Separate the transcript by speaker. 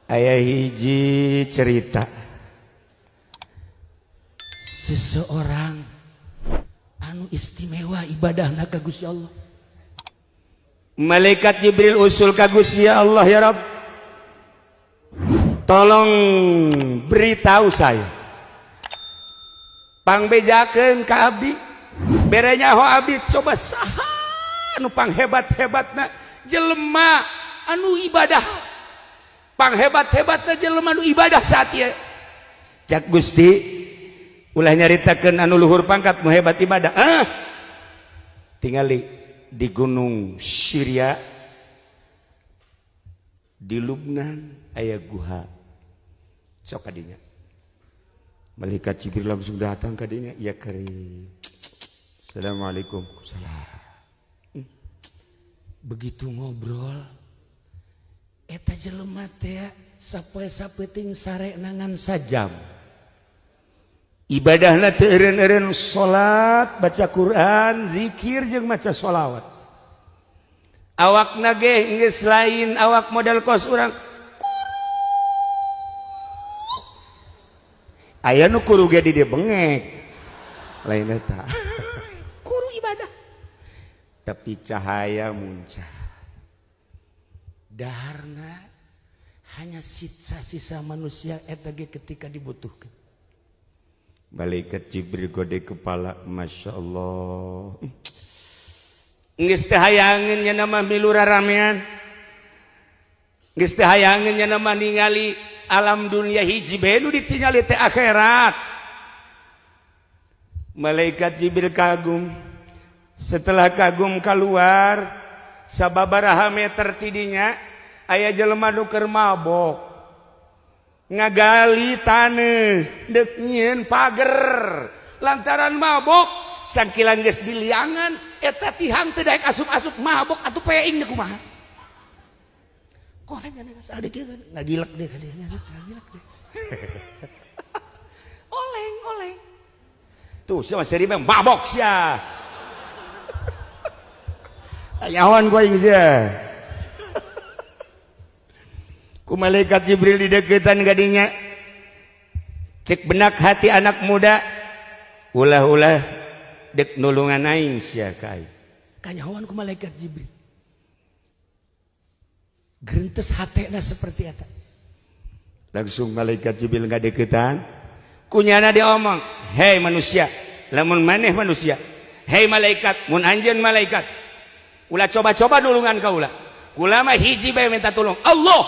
Speaker 1: Aya hiji cerita
Speaker 2: seseorang anu istimewa ibadahna ka Gusti Allah.
Speaker 1: Malaikat Jibril usul ka Gusti Allah, ya Rabb, tolong beritahu saya, pangbejakeun ka abdi, bere nyaho abdi, coba saha anu panghebat-hebatna jelema anu ibadah, panghebat-hebatna jelema anu ibadah saat ieu. Cak Gusti, ulah nyaritakeun anu luhur pangkat nu hebat ibadah. Tingali di gunung Syria, di Lubnan aya guha. Sok kadinya. Malaikat Jibril langsung datang ka dinya, ya kari. Assalamualaikum. Salam.
Speaker 2: Begitu ngobrol, eta jelema teh sapoe-sapoe ting sare nangan sajam.
Speaker 1: Ibadahna teu eureun-eureun, salat, baca Quran, zikir jeung maca sholawat. Awakna ge geus lain awak model kos urang. Aya nu kuru ge di dieu bengek. Lain eta.
Speaker 2: Kuru ibadah.
Speaker 1: Tapi cahaya muncul.
Speaker 2: Daharna hanya sisa-sisa manusia eta ge ketika dibutuhkan.
Speaker 1: Malaikat Jibril gode kepala, Masya Allah. Geus teu hayangeun nya nama milu raramean. Geus teu hayangeun nya nama ningali alam dunia hiji bae nu ditingali teh akhirat. Malaikat Jibril kagum. Setelah kagum keluar, sababaraha meter tidinya aya jelema nu keur mabok. Ngagali taneuh deuk nyieun pager lantaran mabok, sangkilan geus diliangan eta tihang teu daek asup-asup mabok atuh peing deuk kumaha. Koleng anu sadik ieu ngagilek deh ka dieu, ngagilek deh. Oleng. Tuh sia seri mabok sia. Ayawan gua aing sia. Ku malaikat Jibril di deketan gadinya, cek benak hati anak muda, ulah-ulah dek nulungan aing sia ka aing.
Speaker 2: Kanyahoan ku malaikat Jibril. Gerintes hatena seperti eta.
Speaker 1: Langsung malaikat Jibril ngadeketan, kunyana diomong, "Hei manusia, lamun maneh manusia. Hei malaikat, mun anjeun malaikat. Ulah coba-coba nulungan ka ulah. Ulah mah hiji bae minta tulung. Allah